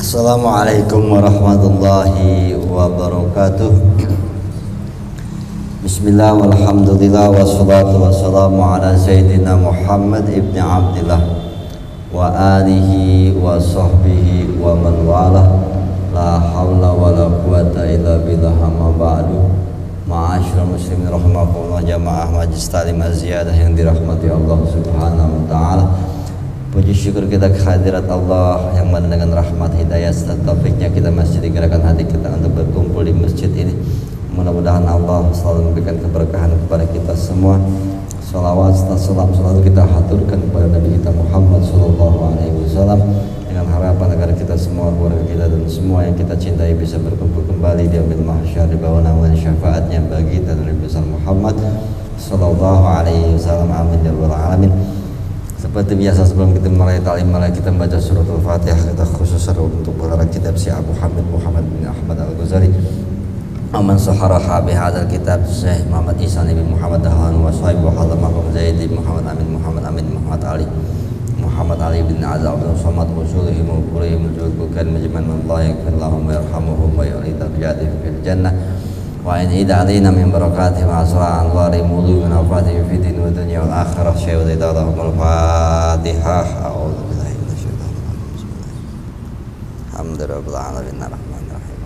Assalamualaikum warahmatullahi wabarakatuh. Bismillah walhamdulillah wassalatu wassalamu ala sayyidina Muhammad ibni Abdillah wa alihi wa sahbihi wa man walah. La hawla wa la quwata illa billah, amma ba'du. Ma'asyiral muslimin rahimakumullah, jamaah majlis ta'lim az-ziyadah yang dirahmati Allah subhanahu wa ta'ala. Puji syukur kita kehadirat Allah yang mana dengan rahmat hidayah serta taufiknya kita masih digerakkan hati kita untuk berkumpul di masjid ini. Mudah-mudahan Allah selalu memberikan keberkahan kepada kita semua. Salawat serta salam selalu kita haturkan kepada Nabi kita Muhammad SAW, dengan harapan agar kita semua, keluarga kita dan semua yang kita cintai bisa berkumpul kembali di yaumil mahsyar di bawah naungan syafaatnya bagi dan Nabi besar Muhammad SAW. Amin ya rabbal alamin. Seperti biasa sebelum kita mulai ta'lim, mari kita membaca suratul Fatihah. Kita khusus untuk pengarang kitab si Abu Hamid Muhammad bin Ahmad Al-Ghazali. Aman saharaha bihadzal kitab Syekh Muhammad Ihsan bin Muhammad Dahlan wa sahibu Halamahum Zaid bin Muhammad Amin Muhammad Ali bin Azza bin Samad usulihi muqrihim jukukan majman Allah yaghfir lahum wa yarhamuhum wa yu'idha bijadihim fil jannah wa in ida alaina min barakatihi wa asra anwari mulu min afatihi fi din wa dunya wal akhirah syai'u lidallahumul fatihah. A'udzu billahi minasyaitonir rajim. Alhamdulillahil alamin arrahmanir rahim.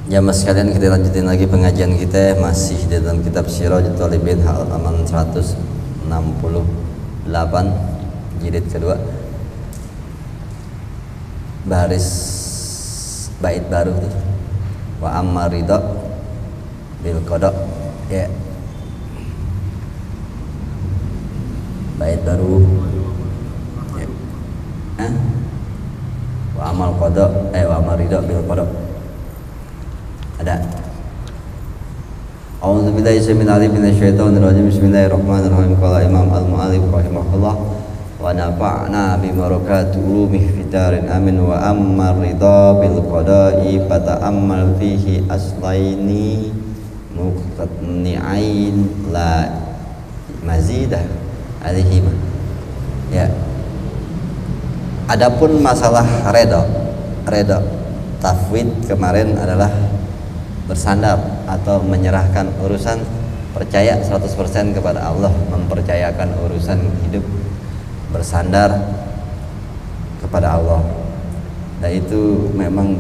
Jamaah sekalian, kita lanjutin lagi pengajian kita masih di dalam kitab Sirajul Talibin halaman 168 jilid kedua, baris bait baru tuh. Wa amma ridha bil qada, ya bait baru ya. Wa amal qada wa amma ridha bil qada ada. A'udzu billahi minasyaitonir rajim. Bismillahirrahmanirrahim. Qala Imam Al-Mu'allif rahimahullah wa nafa'na bi barakati ulumih fidarin amin. Wa amma ridha bil qada'i fata'ammal fihi aslaini muqtani'ain la mazidah alaihi. Ya. Adapun masalah redha tafwid kemarin adalah bersandar atau menyerahkan urusan, percaya 100% kepada Allah, mempercayakan urusan hidup, bersandar kepada Allah. Dan itu memang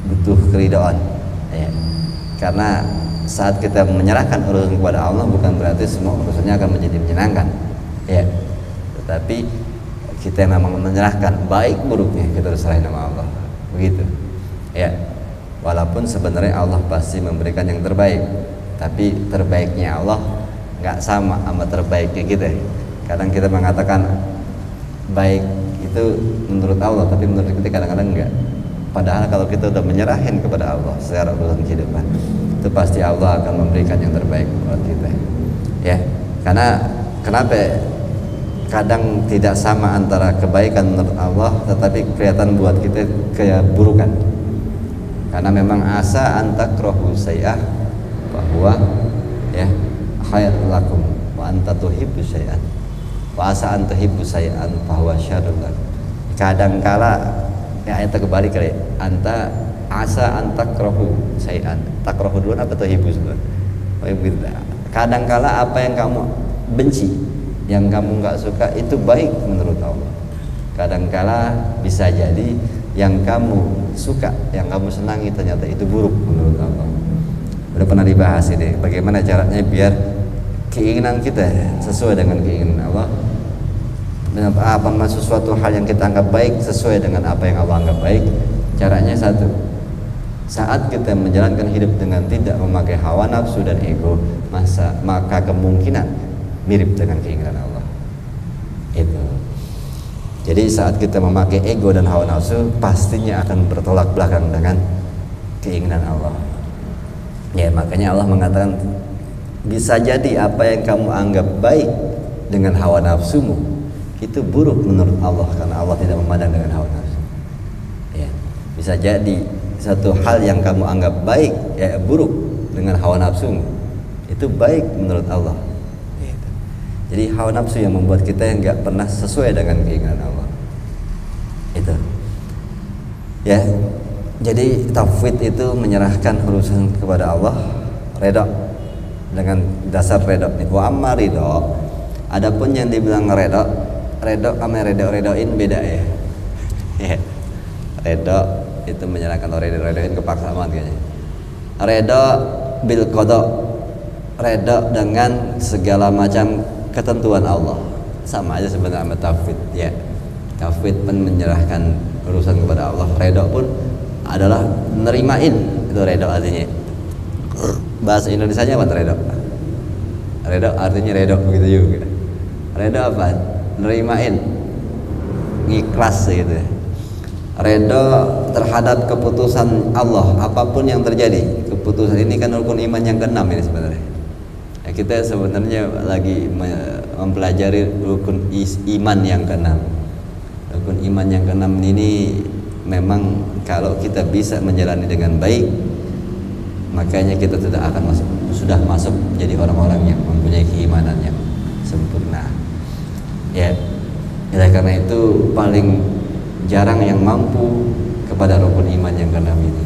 butuh keridhaan ya. Karena saat kita menyerahkan urusan kepada Allah bukan berarti semua urusannya akan menjadi menyenangkan ya. Tetapi kita memang menyerahkan, baik buruknya kita serahin sama Allah, begitu ya. Walaupun sebenarnya Allah pasti memberikan yang terbaik, tapi terbaiknya Allah nggak sama terbaiknya kita. Kadang kita mengatakan baik itu menurut Allah, tapi menurut kita kadang-kadang enggak. Padahal kalau kita udah menyerahin kepada Allah secara urusan kehidupan, itu pasti Allah akan memberikan yang terbaik buat kita ya. Karena kenapa kadang tidak sama antara kebaikan menurut Allah tetapi kelihatan buat kita keburukan? Karena memang asa antakrahu say'ah bahwa ya khairul lakum wa anta tuhibbu syai'an wa asa antahibbu syai'an bahwa syarrul lakum. Kadangkala ya ayat kebalik kali, anta asa antakrahu syai'an, takrahu duluan apa tuhibbu duluan? Kadangkala apa yang kamu benci, yang kamu enggak suka itu baik menurut Allah. Kadangkala bisa jadi yang kamu suka, yang kamu senangi ternyata itu buruk menurut Allah. Udah pernah dibahas ini, bagaimana caranya biar keinginan kita sesuai dengan keinginan Allah. Dan apa sesuatu hal yang kita anggap baik sesuai dengan apa yang Allah anggap baik. Caranya satu, saat kita menjalankan hidup dengan tidak memakai hawa nafsu dan ego, maka kemungkinan mirip dengan keinginan Allah. Itu. Jadi saat kita memakai ego dan hawa nafsu, pastinya akan bertolak belakang dengan keinginan Allah. Ya, makanya Allah mengatakan bisa jadi apa yang kamu anggap baik dengan hawa nafsumu itu buruk menurut Allah, karena Allah tidak memandang dengan hawa nafsu. Ya, bisa jadi satu hal yang kamu anggap baik buruk dengan hawa nafsumu itu baik menurut Allah. Jadi hawa nafsu yang membuat kita nggak pernah sesuai dengan keinginan Allah. Itu. Ya. Jadi tauhid itu menyerahkan urusan kepada Allah, redha dengan dasar redha. Wa amma ridha, adapun yang dibilang redha sama redoin beda ya. Ya. Redha itu menyerahkan, redoin kepaksa banget kayaknya. Redha bil qada, redha dengan segala macam ketentuan Allah. Sama aja sebenarnya sama tauhid ya. Tauhid pun menyerahkan urusan kepada Allah, redha pun adalah nerimain, itu redha artinya. Bahasa Indonesianya apa redha? Redha artinya redha begitu juga. Redha apa? Nerimain, ikhlas gitu. Redha terhadap keputusan Allah apapun yang terjadi. Keputusan ini kan rukun iman yang keenam ini sebenarnya. Ya, kita sebenarnya lagi mempelajari rukun iman yang keenam. Rukun iman yang keenam ini memang kalau kita bisa menjalani dengan baik, makanya kita sudah masuk jadi orang-orang yang mempunyai keimanan yang sempurna. Ya, karena itu paling jarang yang mampu kepada rukun iman yang keenam ini.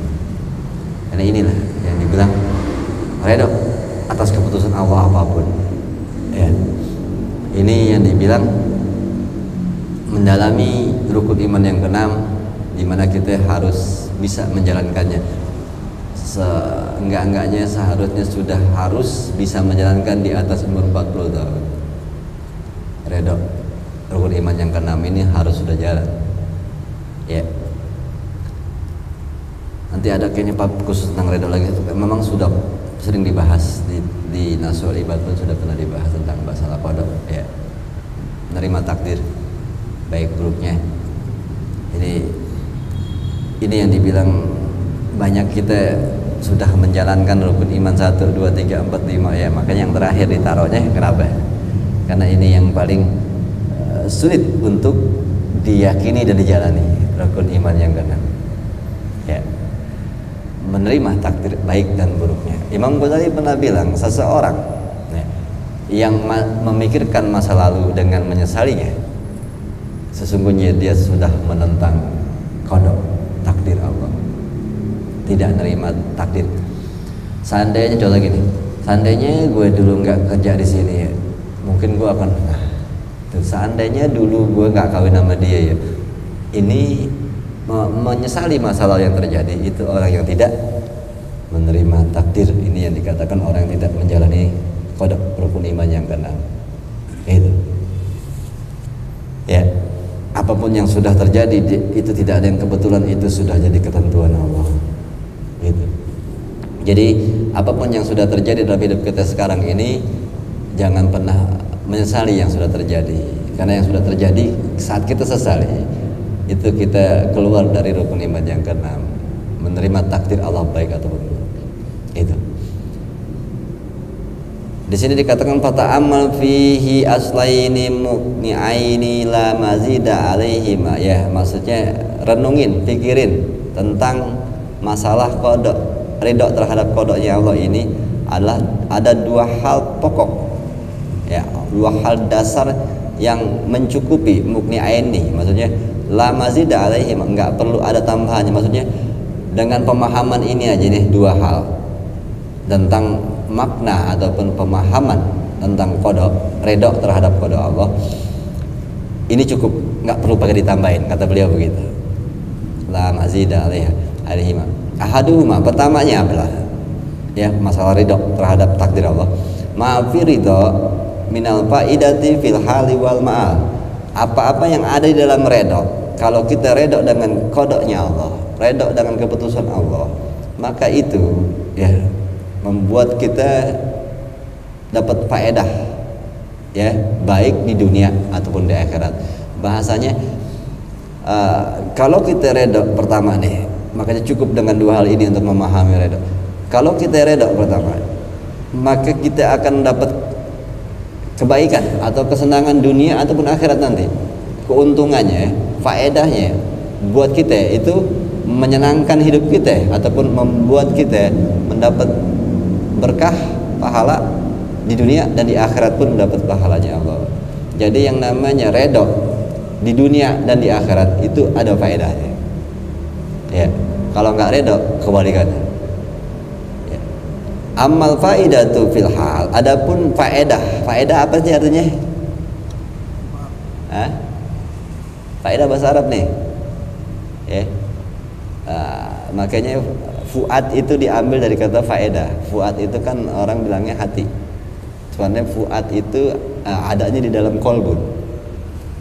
Karena inilah yang dibilang redha atas keputusan Allah apapun. Ya, ini yang dibilang mendalami rukun iman yang keenam, di mana kita harus bisa menjalankannya. Seenggak-enggaknya seharusnya sudah harus bisa menjalankan di atas umur 40 tahun. Redha rukun iman yang keenam ini harus sudah jalan. Ya. Nanti ada kayaknya khusus tentang redha lagi. Memang sudah sering dibahas di Nasul Ibad pun sudah pernah dibahas tentang masalah qada. Ya. Menerima takdir baik buruknya. Ini yang dibilang banyak kita sudah menjalankan rukun iman 1, 2, 3, 4, 5 ya, makanya yang terakhir ditaruhnya kenapa? Karena ini yang paling sulit untuk diyakini dan dijalani, rukun iman yang keenam. Ya. Menerima takdir baik dan buruknya. Imam Ghazali pernah bilang seseorang ya, yang memikirkan masa lalu dengan menyesalinya, sesungguhnya dia sudah menentang qada, takdir Allah, tidak menerima takdir. Seandainya contoh gini, seandainya gue dulu nggak kerja di sini ya, mungkin gue akan seandainya dulu gue nggak kawin sama dia ya, ini menyesali masalah yang terjadi. Itu orang yang tidak menerima takdir. Ini yang dikatakan orang yang tidak menjalani qada, rukun iman yang keenam. Itu ya, apapun yang sudah terjadi itu tidak ada yang kebetulan, itu sudah jadi ketentuan Allah. Gitu. Jadi apapun yang sudah terjadi dalam hidup kita sekarang ini, jangan pernah menyesali yang sudah terjadi, karena yang sudah terjadi saat kita sesali itu kita keluar dari rukun iman yang keenam, menerima takdir Allah baik ataupun buruk. Itu. Di sini dikatakan fata'amal fihi aslaini muqni'aini la mazida alaihima. Ya, maksudnya renungin, pikirin tentang masalah qada, ridha terhadap qadanya Allah ini adalah ada dua hal pokok. Ya, dua hal dasar yang mencukupi muqni'aini. Maksudnya la mazida alaihima, enggak perlu ada tambahannya. Maksudnya dengan pemahaman ini aja nih, dua hal tentang makna ataupun pemahaman tentang qada, redha terhadap qada Allah ini cukup, nggak perlu pakai ditambahin, kata beliau begitu. La mazida alaihima. Ahaduhuma, pertamanya adalah ya masalah redha terhadap takdir Allah. Ma'fi ridha minal faidati fil hali wal ma'al. Apa-apa yang ada di dalam redha, kalau kita redha dengan qadanya Allah, redha dengan keputusan Allah, maka itu ya membuat kita dapat faedah ya, baik di dunia ataupun di akhirat. Bahasanya kalau kita redha pertama nih, makanya cukup dengan dua hal ini untuk memahami redha. Kalau kita redha pertama, maka kita akan dapat kebaikan atau kesenangan dunia ataupun akhirat nanti. Keuntungannya, faedahnya buat kita itu menyenangkan hidup kita ataupun membuat kita mendapat berkah pahala di dunia dan di akhirat pun mendapat pahalanya Allah. Jadi yang namanya redho di dunia dan di akhirat itu ada faedahnya. Ya, kalau nggak redho kebalikannya. Ya. Amal faedatu fil hal. Adapun faedah, faedah apa sih artinya? Hah? Faedah bahasa Arab nih. Ya. Makanya fuad itu diambil dari kata faedah. Fuad itu kan orang bilangnya hati. Sebenarnya fuad itu adanya di dalam kolbun.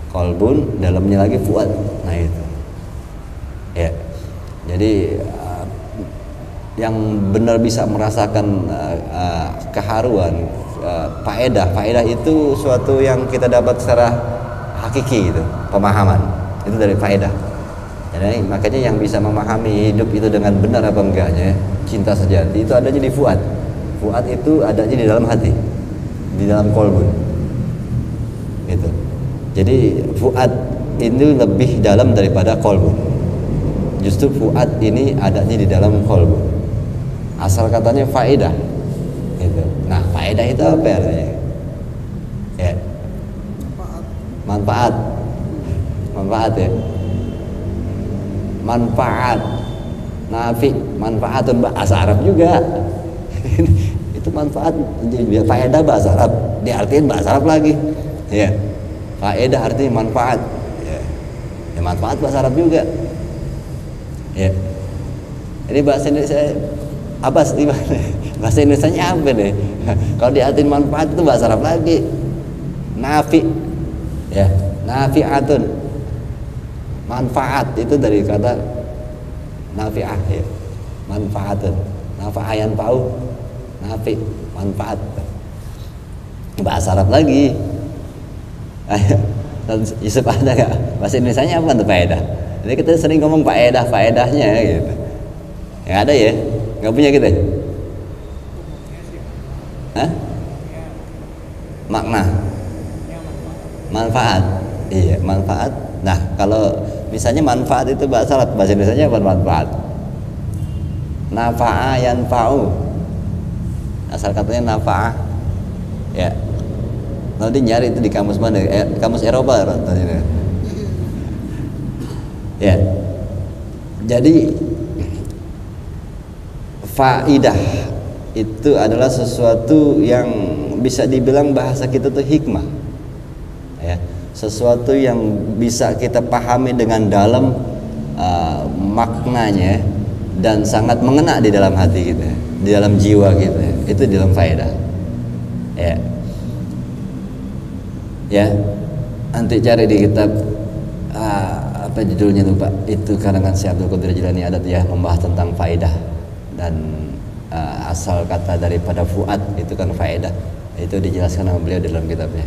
Kolbun dalamnya lagi fuad. Nah itu. Ya. Jadi yang benar bisa merasakan keharuan faedah. Faedah itu suatu yang kita dapat secara hakiki gitu, pemahaman. Itu dari faedah. Jadi makanya yang bisa memahami hidup itu dengan benar apa enggaknya, cinta sejati itu adanya di fuad. Fuad itu adanya di dalam hati, di dalam kolbun. Gitu. Jadi fuad ini lebih dalam daripada kolbun. Justru fuad ini adanya di dalam kolbun. Asal katanya faedah. Gitu. Nah, faedah itu apa artinya? Ya. Manfaat. Manfaat ya. Manfaat, nafi, manfaatun bahasa Arab juga. Itu manfaat, faedah bahasa Arab, diartikan bahasa Arab lagi. Ya, faedah artinya manfaat. Ya, manfaat bahasa Arab juga. Ya, ini bahasa Indonesia apa sih? Bahasa Indonesianya apa nih? Kalau diartikan manfaat itu bahasa Arab lagi. Nafi, ya, nafiatun. Manfaat itu dari kata nafi'ah ya. Manfaatun. Nafa'ayan pau. Nafi, manfaat. Bahasa Arab lagi. Ayo, Yusuf ada gak? Bahasa Indonesianya apa tuh faedah? Jadi kita sering ngomong faedahnya gitu. Yang ada ya? Gak punya kita? Hah? Makna? Manfaat? Iya, manfaat. Nah, kalau misalnya manfaat itu bahasa Arab, bahasa Indonesianya apa manfaat? Nafa'a yanfa'u. Asal katanya nafa'a. Ya. Nanti nyari itu di kamus mana? Kamus Eropa katanya. Ya. Jadi faidah itu adalah sesuatu yang bisa dibilang bahasa kita tuh hikmah. Ya. Sesuatu yang bisa kita pahami dengan dalam maknanya dan sangat mengena di dalam hati kita, di dalam jiwa kita. Itu di dalam faedah. Ya. Ya. Nanti cari di kitab apa judulnya lupa. Itu karangan Syekh Abdul Qadir Jilani ada ya, membahas tentang faedah dan asal kata daripada fuad itu kan faedah. Itu dijelaskan sama beliau dalam kitabnya.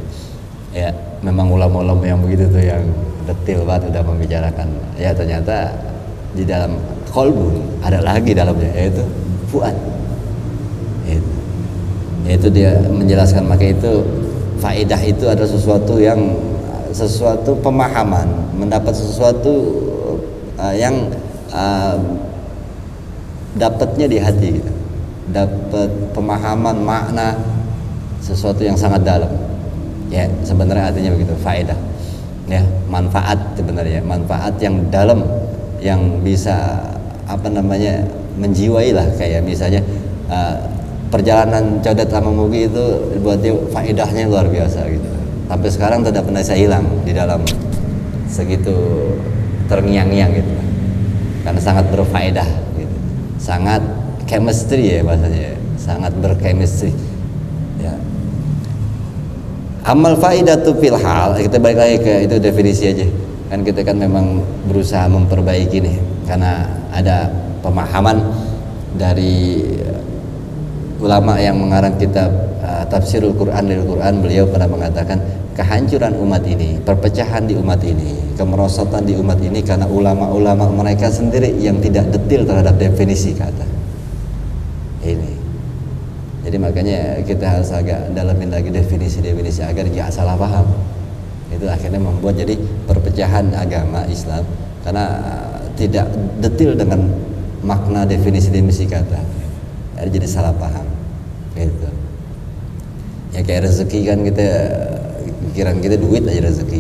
Ya, memang ulama-ulama yang begitu tuh yang detail banget udah membicarakan. Ya ternyata di dalam kolbun ada lagi dalamnya, yaitu fuad. Yaitu dia menjelaskan, maka itu faedah itu adalah sesuatu pemahaman, mendapat sesuatu yang dapatnya di hati gitu. Dapat pemahaman makna sesuatu yang sangat dalam. Ya, sebenarnya artinya begitu, faedah. Ya, manfaat sebenarnya, manfaat yang dalam yang bisa menjiwai lah, kayak misalnya perjalanan Codet sama Mugi itu buat dia faedahnya luar biasa gitu. Sampai sekarang tidak pernah saya hilang di dalam segitu terngiang-ngiang gitu. Karena sangat berfaedah gitu. Sangat chemistry ya bahasanya, sangat berchemistry. Ya. Amal faidatu fil hal, kita balik lagi ke itu definisi aja. Kan kita kan memang berusaha memperbaiki nih, karena ada pemahaman dari ulama yang mengarang kitab Tafsirul Quran lil Quran. Beliau pernah mengatakan kehancuran umat ini, perpecahan di umat ini, kemerosotan di umat ini karena ulama-ulama mereka sendiri yang tidak detail terhadap definisi kata ini. Jadi makanya kita harus agak dalamin lagi definisi-definisi agar jangan salah paham. Itu akhirnya membuat jadi perpecahan agama Islam karena tidak detail dengan makna definisi-definisi kata. Jadi salah paham. Gitu. Ya kayak rezeki kan pikiran kita duit aja rezeki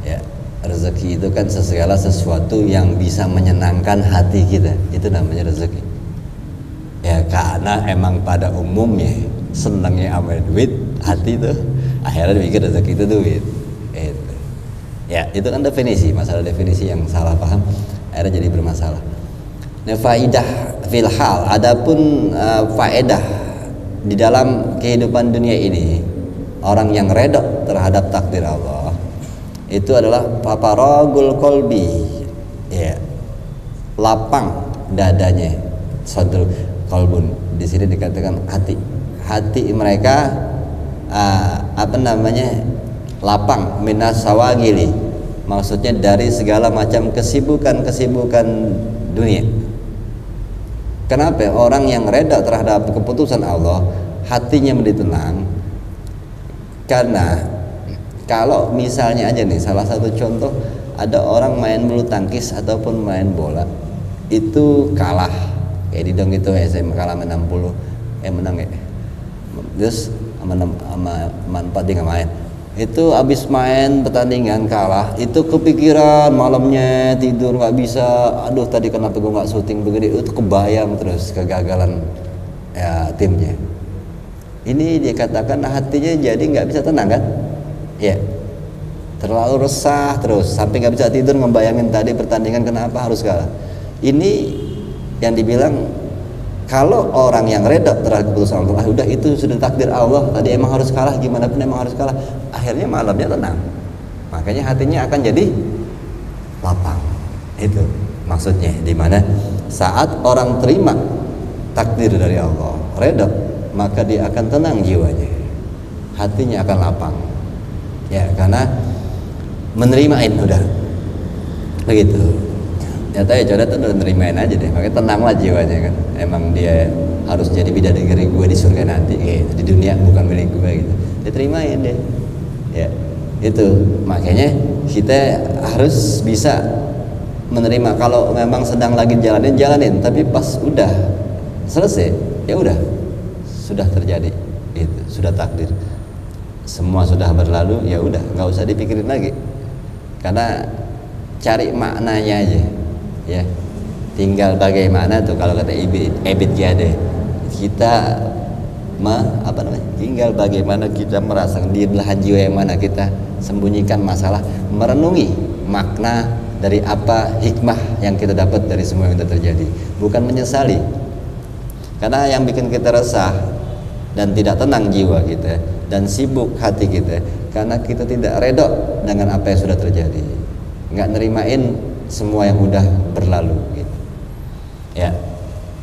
ya. Rezeki itu kan segala sesuatu yang bisa menyenangkan hati kita, itu namanya rezeki ya. Karena emang pada umumnya senangnya sama duit hati tuh, akhirnya dipikir rezeki itu duit itu ya. Itu kan definisi, masalah definisi yang salah paham akhirnya jadi bermasalah. Nah, faidah fil hal, adapun faedah di dalam kehidupan dunia ini, orang yang redha terhadap takdir Allah itu adalah paparagul kolbi ya, lapang dadanya. Sadrul kolbun di sini dikatakan hati mereka lapang minas sawagili, maksudnya dari segala macam kesibukan dunia. Kenapa orang yang reda terhadap keputusan Allah hatinya menjadi tenang? Karena kalau misalnya aja nih, salah satu contoh, ada orang main bulu tangkis ataupun main bola itu kalah kayak di dong itu SM kalah 60 menang ya, terus sama 4 dia nggak main. Itu abis main pertandingan kalah, itu kepikiran malamnya tidur nggak bisa, aduh tadi kenapa gue nggak syuting begini, itu kebayang terus kegagalan ya timnya. Ini dikatakan hatinya jadi nggak bisa tenang kan ya, terlalu resah terus sampai nggak bisa tidur ngebayangin tadi pertandingan kenapa harus kalah. Ini yang dibilang kalau orang yang reda terhadap keputusan Allah, udah itu sudah takdir Allah, tadi emang harus kalah, gimana pun emang harus kalah, akhirnya malamnya tenang, makanya hatinya akan jadi lapang. Itu maksudnya, dimana saat orang terima takdir dari Allah, reda, maka dia akan tenang jiwanya, hatinya akan lapang ya, karena menerimain udah begitu. Nyata ya coba tuh udah nerimain aja deh, makanya tenanglah jiwanya kan. Emang dia harus jadi bidadari gue di surga nanti gitu. Di dunia bukan milik gue gitu, dia terimain deh ya. Itu makanya kita harus bisa menerima. Kalau memang sedang lagi jalanin, tapi pas udah selesai ya udah, sudah terjadi itu, sudah takdir, semua sudah berlalu, ya udah nggak usah dipikirin lagi, karena cari maknanya aja ya. Tinggal bagaimana tuh kalau kata Ebit Giade, kita tinggal bagaimana kita merasa di belahan jiwa yang mana kita sembunyikan masalah, merenungi makna dari apa hikmah yang kita dapat dari semua yang terjadi, bukan menyesali. Karena yang bikin kita resah dan tidak tenang jiwa kita dan sibuk hati kita karena kita tidak redha dengan apa yang sudah terjadi, nggak nerimain semua yang udah berlalu gitu ya.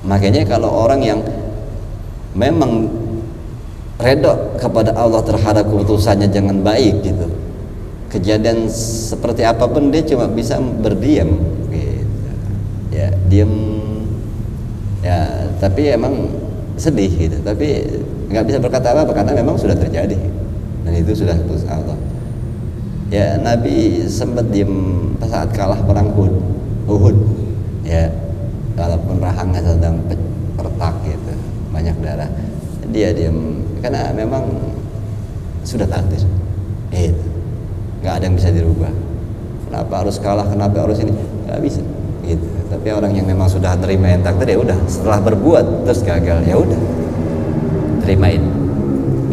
Makanya kalau orang yang memang redha kepada Allah terhadap keputusannya jangan baik gitu, kejadian seperti apapun dia cuma bisa berdiam gitu ya, diam ya, tapi emang sedih gitu, tapi nggak bisa berkata apa karena memang sudah terjadi dan itu sudah keputusan Allah ya. Nabi sempat diam saat kalah perang Uhud ya, walaupun rahangnya sedang retak gitu, banyak darah, dia diam karena memang sudah takdir itu, nggak ada yang bisa dirubah. Kenapa harus kalah, kenapa harus ini, nggak bisa gitu. Tapi orang yang memang sudah terima yang takdir ya udah, setelah berbuat terus gagal ya udah terimain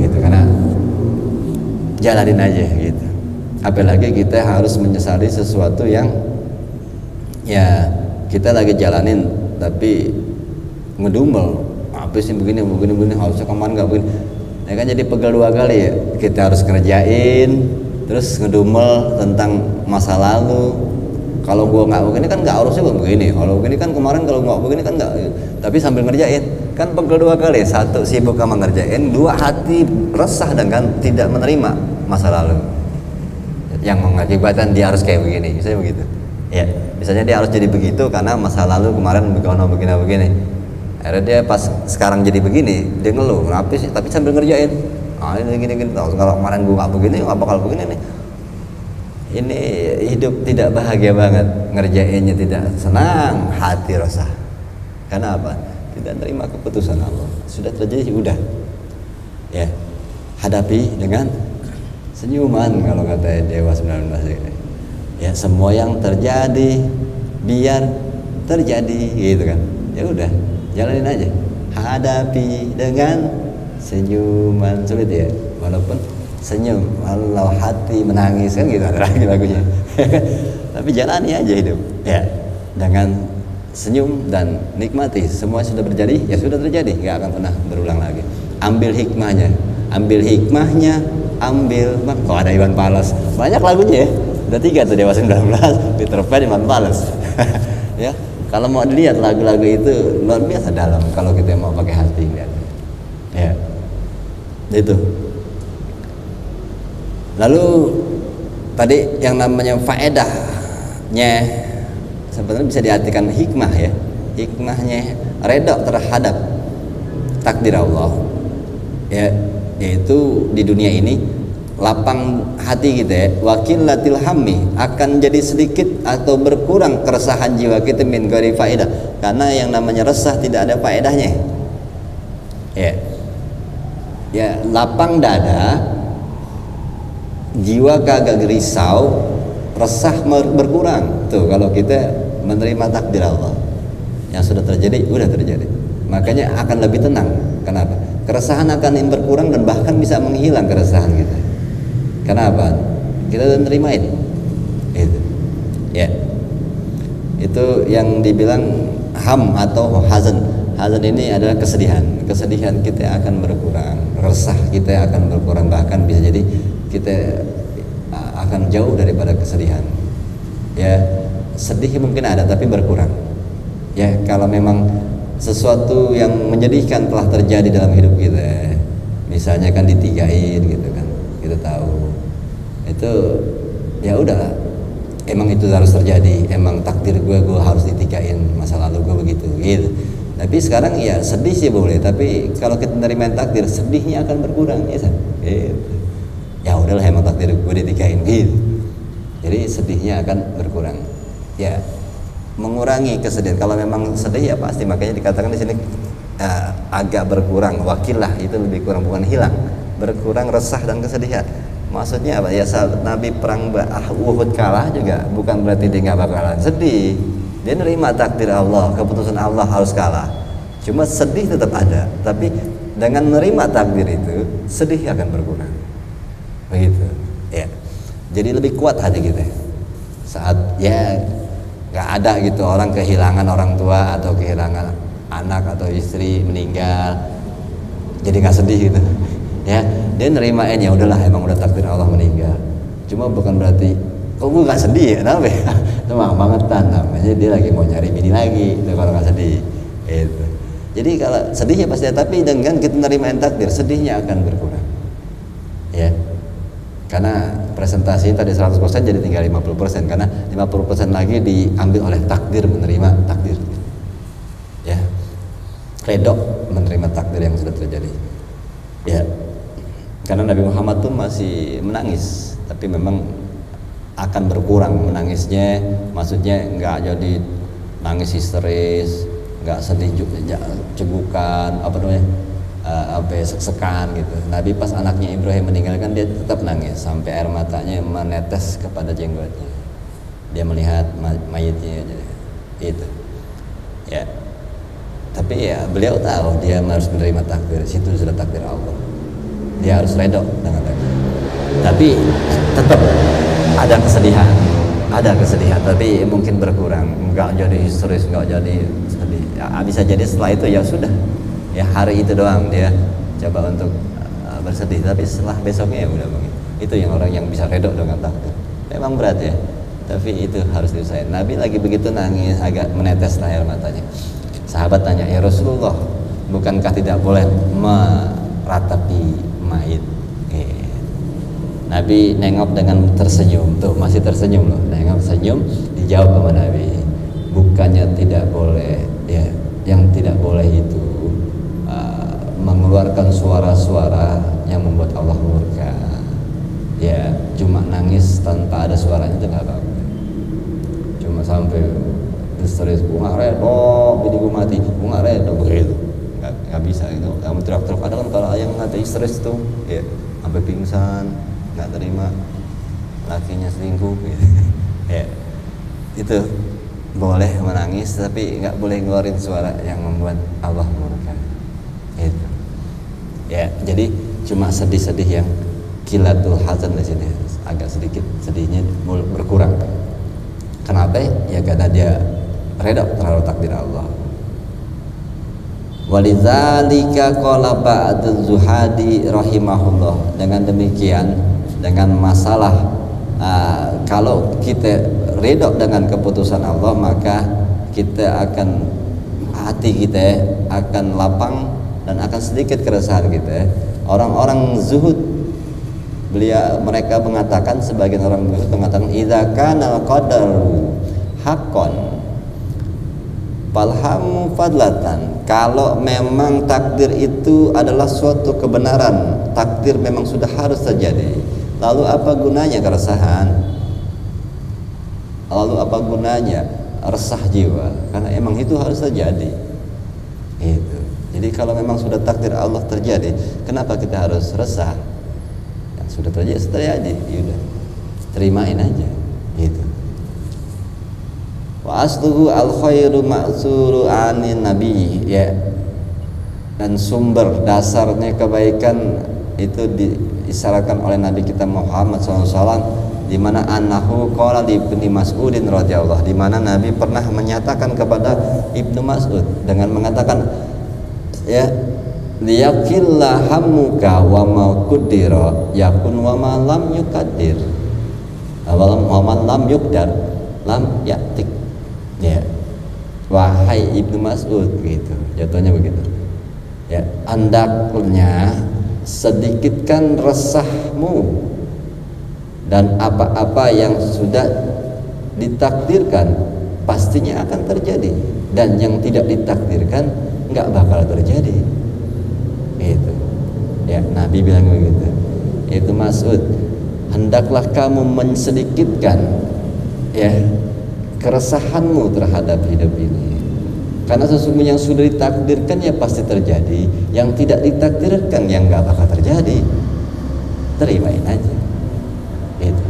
gitu, karena jalanin aja gitu. Apalagi kita harus menyesali sesuatu yang ya kita lagi jalanin tapi ngedumel, apa sih begini harusnya kemarin nggak begini ya kan, jadi pegel 2 kali ya. Kita harus ngerjain terus ngedumel tentang masa lalu, kalau gua nggak begini kan nggak harusnya begini, kalau begini kan kemarin, kalau nggak begini kan nggak, tapi sambil ngerjain kan pegel 2 kali. 1 sibuk sama ngerjain, 2 hati resah dengan tidak menerima masa lalu yang mengakibatkan dia harus kayak begini, misalnya begitu ya. Misalnya dia harus jadi begitu karena masa lalu kemarin begini. Akhirnya dia pas sekarang jadi begini, dia ngeluh, kenapa sih, tapi sambil ngerjain, ini gini, kalau kemarin gue nggak begini, nggak bakal begini nih. Ini hidup tidak bahagia banget, ngerjainnya tidak senang, hati resah. Karena apa? Tidak terima keputusan Allah, sudah terjadi udah ya, hadapi dengan senyuman kalau kata Dewa 19 ya. Semua yang terjadi biar terjadi gitu kan, ya udah jalanin aja, hadapi dengan senyuman. Sulit ya, walaupun senyum walau hati menangis kan gitu ada lagi lagunya. Tapi jalani aja hidup ya dengan senyum dan nikmati. Semua sudah terjadi, ya sudah terjadi, nggak akan pernah berulang lagi. Ambil hikmahnya, ambil hikmahnya, ambil kok ada Iwan Fals, banyak lagunya ya. Udah 3 tuh, Dewa 19, Peter Pan, Iwan Fals. Ya, kalau mau dilihat lagu-lagu itu luar biasa dalam kalau kita mau pakai hati lihat. Ya, itu. Lalu tadi yang namanya faedahnya sebenarnya bisa diartikan hikmah ya. Hikmahnya redha terhadap takdir Allah. Ya, yaitu di dunia ini lapang hati kita ya, wakilatil hammi, akan jadi sedikit atau berkurang keresahan jiwa kita min ghairi faedah, karena yang namanya resah tidak ada faedahnya ya, lapang dada, jiwa kagak risau, resah berkurang tuh kalau kita menerima takdir Allah. Yang sudah terjadi udah terjadi, makanya akan lebih tenang. Kenapa? Keresahan akan berkurang dan bahkan bisa menghilang keresahan kita. Kenapa? Kita udah nerimain itu ya. Itu yang dibilang ham atau hazan. Hazan ini adalah kesedihan. Kesedihan kita akan berkurang, resah kita akan berkurang, bahkan bisa jadi kita akan jauh daripada kesedihan ya. Sedih mungkin ada tapi berkurang ya, kalau memang sesuatu yang menyedihkan telah terjadi dalam hidup kita, misalnya kan ditigain gitu kan, kita tahu itu ya udah, emang itu harus terjadi, emang takdir gue harus ditigain, masa lalu gue begitu gitu. Tapi sekarang ya sedih sih boleh, tapi kalau kita menerima takdir, sedihnya akan berkurang ya gitu. Ya udahlah, emang takdir gue ditigain gitu, jadi sedihnya akan berkurang ya, mengurangi kesedihan. Kalau memang sedih ya pasti, makanya dikatakan di sini agak berkurang, wakilah itu lebih kurang, bukan hilang, berkurang resah dan kesedihan. Maksudnya apa ya, saat Nabi perang Uhud kalah juga bukan berarti dia nggak bakalan sedih, dia nerima takdir Allah, keputusan Allah harus kalah, cuma sedih tetap ada, tapi dengan menerima takdir itu sedih akan berkurang begitu ya. Jadi lebih kuat hati kita saat ya nggak ada gitu orang kehilangan orang tua atau kehilangan anak atau istri meninggal, jadi nggak sedih gitu ya. Dia nerimain ya udahlah, emang udah takdir Allah meninggal, cuma bukan berarti kok gue nggak sedih ya, kenapa ya? Itu mah bangetan namanya, dia lagi mau nyari bini lagi itu kalau nggak sedih itu. Jadi kalau sedihnya pasti ada, tapi dengan kita nerimain takdir, sedihnya akan berkurang ya. Karena presentasi tadi 100% jadi tinggal 50%, karena 50% lagi diambil oleh takdir, menerima takdir ya, redok menerima takdir yang sudah terjadi ya. Karena Nabi Muhammad tuh masih menangis, tapi memang akan berkurang menangisnya, maksudnya nggak jadi nangis histeris, nggak sedih cegukan apa namanya, sek-sekan gitu. Nabi pas anaknya Ibrahim meninggalkan, dia tetap nangis sampai air matanya menetes kepada jenggotnya, dia melihat mayitnya itu ya. Tapi ya beliau tahu dia harus menerima takdir, situ sudah takdir Allah, dia harus redha dengan takdir. Tapi tetap ada kesedihan, tapi mungkin berkurang, nggak jadi histeris, nggak jadi sedih ya. Bisa jadi setelah itu ya sudah ya, hari itu doang dia coba untuk bersedih, tapi setelah besoknya ya udah begitu. Itu yang orang yang bisa redha dengan takdir. Memang berat ya, tapi itu harus diusahain. Nabi lagi begitu nangis, agak menetes air matanya. Sahabat tanya, ya Rasulullah, bukankah tidak boleh meratapi mayit? Nabi nengok dengan tersenyum, tuh masih tersenyum loh, nengok senyum, dijawab sama Nabi, bukannya tidak boleh ya, yang tidak boleh itu mengeluarkan suara-suara yang membuat Allah murka ya. Cuma nangis tanpa ada suaranya itu nggak apa-apa, cuma sampai histeris, bunga redo, bini gue mati, bunga redo begitu, nggak bisa itu. Kamu teriak-teriak, ada kan kalau yang ada histeris tuh ya, sampai pingsan nggak terima lakinya selingkuh gitu. Ya itu boleh menangis tapi nggak boleh ngeluarin suara yang membuat Allah murka. Itu ya, jadi cuma sedih-sedih yang kilatul hazan di sini, agak sedikit sedihnya berkurang. Kenapa? Ya karena dia reda terhadap takdir Allah. Walidzalika qala ba'duz zuhadi rahimahullah. Dengan demikian, dengan masalah kalau kita ridho dengan keputusan Allah, maka kita akan, hati kita akan lapang dan akan sedikit keresahan kita. Orang-orang zuhud, mereka mengatakan, sebagian orang zuhud mengatakan, idza kana qadaru haqqan falhamu fadlatan. Kalau memang takdir itu adalah suatu kebenaran, takdir memang sudah harus terjadi, lalu apa gunanya keresahan? Lalu apa gunanya resah jiwa? Karena emang itu harus terjadi. Itu. Jadi kalau memang sudah takdir Allah terjadi, kenapa kita harus resah? Yang sudah terjadi, yaudah, terimain aja. Gitu. Wa asluhu al khairu ma'zuru anin nabi, ya. Dan sumber dasarnya kebaikan itu diisyaratkan oleh Nabi kita Muhammad SAW, di mana annahu qala li Ibnu Mas'udin radhiyallahu, di mana Nabi pernah menyatakan kepada Ibnu Mas'ud dengan mengatakan, ya, liyaqilla hammuka wa ma qaddara yakun wa ma lam yuqaddir wa ma lam yuqdar lam yatik. Ya, wahai Ibnu Mas'ud, gitu jatuhnya begitu. Ya, hendaknya sedikitkan resahmu dan apa-apa yang sudah ditakdirkan pastinya akan terjadi, dan yang tidak ditakdirkan nggak bakal terjadi. Itu ya, Nabi bilang begitu. Itu Mas'ud, hendaklah kamu mensedikitkan ya keresahanmu terhadap hidup ini, karena sesungguhnya yang sudah ditakdirkan ya pasti terjadi, yang tidak ditakdirkan yang nggak bakal terjadi. Terimain aja. Itu.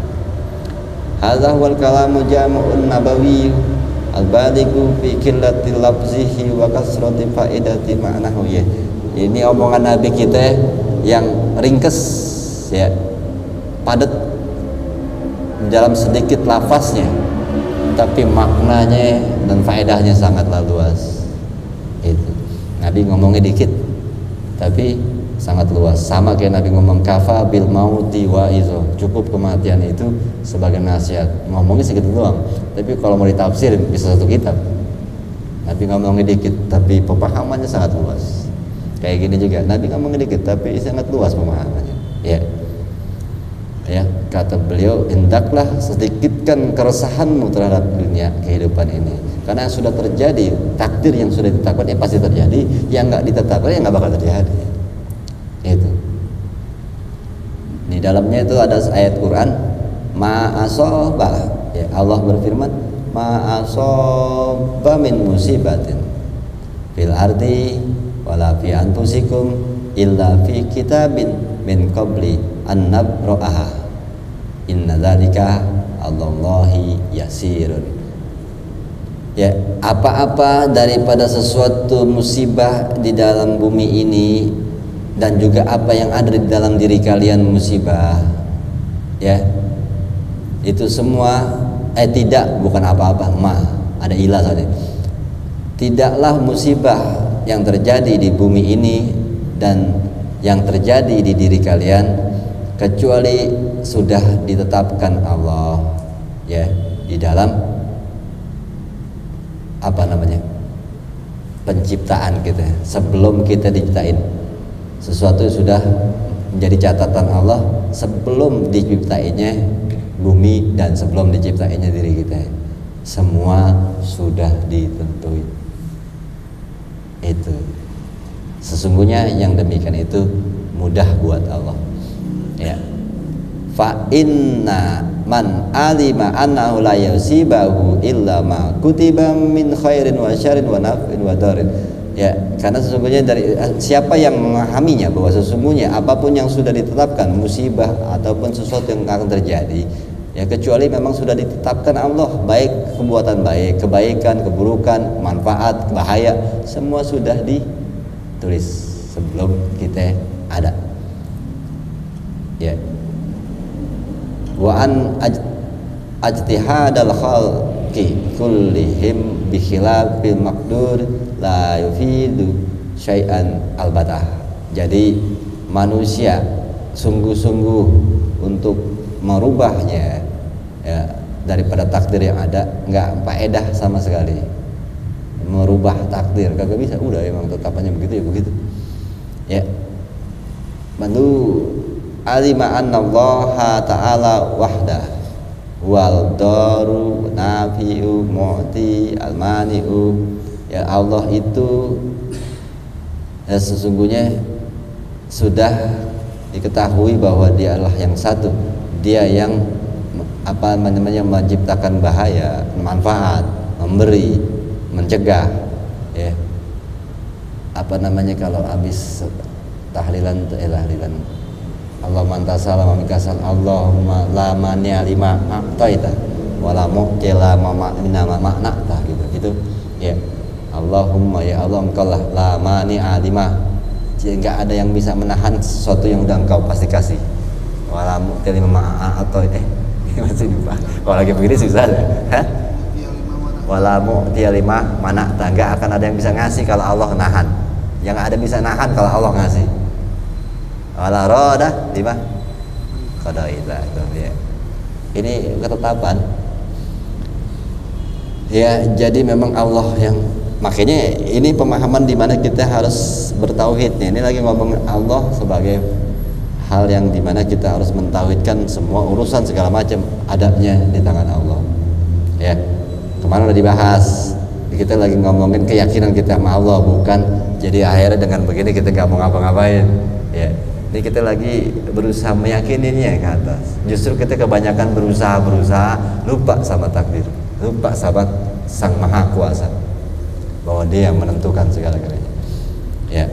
Hadza wal kalamu jamu'un nabawi al-balighu fi qillati lafzihi wa kasrati faidati ma'nahu. Ya. Ini omongan Nabi kita yang ringkes, ya, padat dalam sedikit lafaznya, tapi maknanya dan faedahnya sangatlah luas. Itu. Nabi ngomongnya dikit tapi sangat luas, sama kayak Nabi ngomong kafa bil mauti wa izo, cukup kematian itu sebagai nasihat. Ngomongnya segitu doang, tapi kalau mau ditafsir bisa satu kitab. Nabi ngomongnya dikit tapi pemahamannya sangat luas. Kayak gini juga, Nabi ngomongnya dikit tapi sangat luas pemahamannya. Ya, ya, kata beliau, hendaklah sedikitkan keresahanmu terhadap dunia kehidupan ini, karena yang sudah terjadi, takdir yang sudah ditetapkan ya pasti terjadi, yang nggak ditetapkan ya nggak bakal terjadi. Itu di dalamnya itu ada ayat Quran, ma'asobah, ya, Allah berfirman, ma'asobah min musibatin fil ardi wala fi anfusikum illa fi kitabin min qabli an nabra'aha inna dzalika 'alallahi yasirun. Ya, apa-apa daripada sesuatu musibah di dalam bumi ini dan juga apa yang ada di dalam diri kalian musibah, ya, itu semua bukan apa-apa, ada ilah tadi. Tidaklah musibah yang terjadi di bumi ini dan yang terjadi di diri kalian kecuali sudah ditetapkan Allah, ya, di dalam penciptaan kita. Sebelum kita diciptain, sesuatu sudah menjadi catatan Allah sebelum diciptainnya bumi dan sebelum diciptainnya diri kita. Semua sudah ditentuin. Itu sesungguhnya yang demikian itu mudah buat Allah. Ya. Fa inna man alima annahu la yusibahu illa ma kutiba min khairin wa syarrin wa naf'in wa darin Ya, karena sesungguhnya dari siapa yang memahaminya bahwa sesungguhnya apapun yang sudah ditetapkan musibah ataupun sesuatu yang akan terjadi, ya kecuali memang sudah ditetapkan Allah, baik perbuatan baik, kebaikan, keburukan, manfaat, bahaya, semua sudah ditulis sebelum kita ada. Ya. Wa an ajtihadal khalqi kullihim bi khilafil maqdur la yufidu syai'an albatah. Jadi manusia sungguh-sungguh untuk merubahnya ya daripada takdir yang ada nggak faedah sama sekali. Merubah takdir kagak bisa, udah emang tetapannya begitu ya begitu. Ya. Mandu alima annallaha ta'ala wahda wal daru nafi'u mu'ti almani'u. Ya Allah itu ya sesungguhnya sudah diketahui bahwa dia adalah yang satu, dia yang apa namanya menciptakan bahaya, manfaat, memberi, mencegah, ya apa namanya kalau habis tahlilan Allah mantasala mamikasal Allahumma la mani'a lima a'taita wala mu'tila ma ma'na'ta gitu ya. Allahumma ya Allah engkau lah la mani'a lima, jadi enggak ada yang bisa menahan sesuatu yang udah engkau pasti kasih. Wala mu'tila ma a'taita masih lupa kalau lagi begini susah ya. Wala mu'tila lima mana'ta, enggak akan ada yang bisa ngasih kalau Allah nahan. Yang ada bisa nahan kalau Allah ngasih. Wala roda lima qadaita ya. Ini ketetapan ya, jadi memang Allah yang, makanya ini pemahaman di mana kita harus bertauhid. Ini lagi ngomong Allah sebagai hal yang dimana kita harus mentauhidkan semua urusan segala macam adanya di tangan Allah ya. Kemarin udah dibahas, kita lagi ngomongin keyakinan kita sama Allah, bukan jadi akhirnya dengan begini kita gak mau ngapa-ngapain ya. Ini kita lagi berusaha meyakininya ke atas. Justru kita kebanyakan berusaha lupa sama takdir, lupa sama Sang Maha Kuasa, bahwa Dia yang menentukan segala-galanya ya.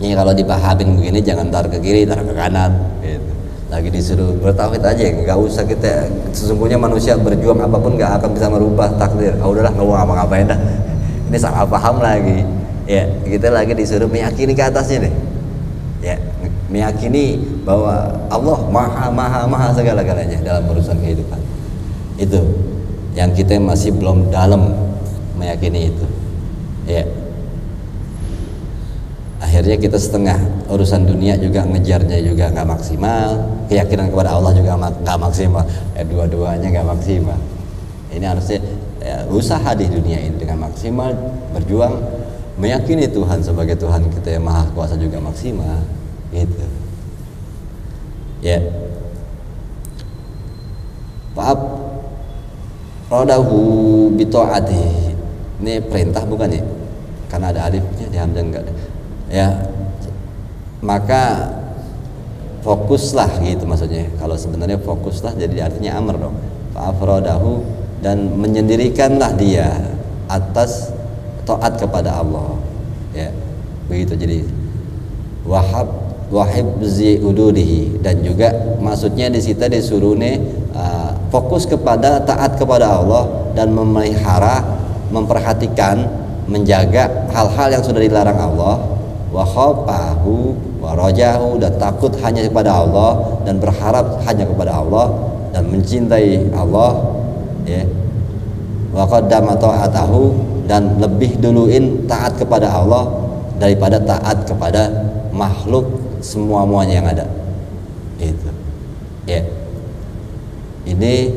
Ini kalau dipahamin begini, jangan tar ke kiri, tar ke kanan gitu. Lagi disuruh bertauhid aja, nggak usah kita, sesungguhnya manusia berjuang apapun nggak akan bisa merubah takdir. Udahlah nggak mau ngapa-ngapain dah. Ini salah paham lagi ya. Kita lagi disuruh meyakini ke atasnya nih ya, meyakini bahwa Allah maha segala-galanya dalam urusan kehidupan. Itu yang kita masih belum dalam meyakini itu ya. Akhirnya kita setengah, urusan dunia juga ngejarnya juga nggak maksimal, keyakinan kepada Allah juga nggak maksimal, dua-duanya nggak maksimal. Ini harusnya ya, usaha di dunia ini dengan maksimal, berjuang meyakini Tuhan sebagai Tuhan kita yang Maha Kuasa juga maksimal gitu ya. Maaf rodahu bitoati, ini perintah bukan ya, karena ada alifnya di hamzah enggak ya. Maka fokuslah gitu maksudnya. Kalau sebenarnya fokuslah jadi artinya amr dong. Fa'afrodahu, dan menyendirikanlah dia atas taat kepada Allah ya, begitu. Jadi wahibzi ududihi, dan juga maksudnya di situ disuruh fokus kepada taat kepada Allah dan memelihara, memperhatikan, menjaga hal-hal yang sudah dilarang Allah. Wa khafahu wa rajahu, dan takut hanya kepada Allah dan berharap hanya kepada Allah dan mencintai Allah ya. Wa qaddama ta'atahu, dan lebih duluin taat kepada Allah daripada taat kepada makhluk semua-muanya yang ada itu ya. Ini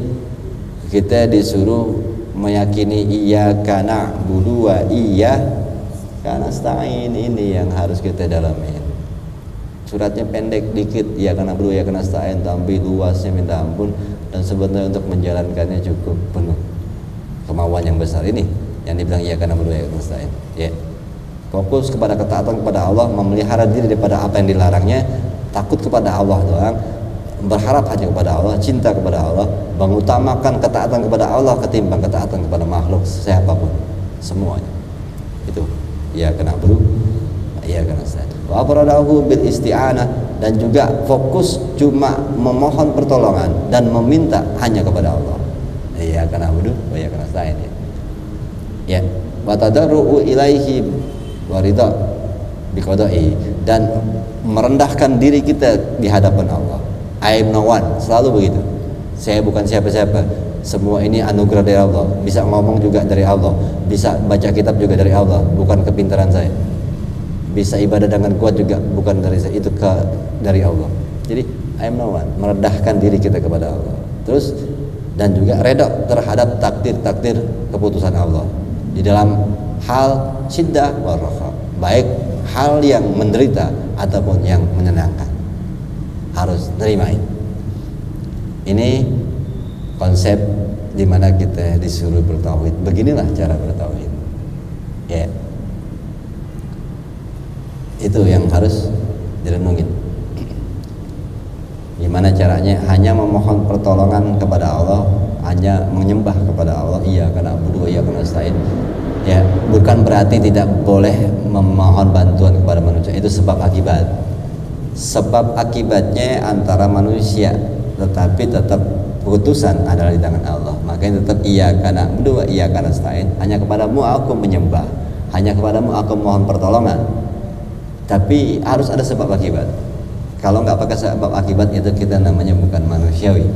kita disuruh meyakini iyyaka na'budu wa iyyaka nasta'in, ini yang harus kita dalamin. Suratnya pendek dikit, iyyaka na'budu wa iyyaka nasta'in, tapi luasnya minta ampun, dan sebenarnya untuk menjalankannya cukup penuh kemauan yang besar ini yang dibilang iyyaka na'budu wa iyyaka nasta'in ya. Fokus kepada ketaatan kepada Allah, memelihara diri daripada apa yang dilarangnya, takut kepada Allah doang, berharap hanya kepada Allah, cinta kepada Allah, mengutamakan ketaatan kepada Allah ketimbang ketaatan kepada makhluk siapapun semuanya. Itu iyyaka na'budu wa iyyaka nasta'in. Wa afradahu bil isti'anah, dan juga fokus cuma memohon pertolongan dan meminta hanya kepada Allah. Iyyaka na'budu wa iyyaka nasta'in. Ya, wa tadarru'u ilaihi wa ridha biqada'i, dan merendahkan diri kita di hadapan Allah. I am no one, selalu begitu. Saya bukan siapa-siapa. Semua ini anugerah dari Allah. Bisa ngomong juga dari Allah, bisa baca kitab juga dari Allah, bukan kepintaran saya. Bisa ibadah dengan kuat juga bukan dari saya, itu dari Allah. Jadi I am no one, merendahkan diri kita kepada Allah. Terus dan juga redha terhadap takdir keputusan Allah di dalam hal syiddah wa raha, baik hal yang menderita ataupun yang menyenangkan, harus terimain. Ini konsep di mana kita disuruh bertauhid. Beginilah cara bertauhid. Ya. Itu yang harus direnungin. Gimana caranya? Hanya memohon pertolongan kepada Allah, hanya menyembah kepada Allah. Iyyaka na'budu wa iyyaka nasta'in. Ya, bukan berarti tidak boleh memohon bantuan kepada manusia. Itu sebab akibat. Sebab akibatnya antara manusia, tetapi tetap keputusan adalah di tangan Allah. Makanya tetap iyyaka na'budu wa iyyaka nasta'in. Hanya kepadamu aku menyembah, hanya kepadamu aku mohon pertolongan. Tapi harus ada sebab akibat. Kalau nggak pakai sebab akibat, itu kita namanya bukan manusiawi.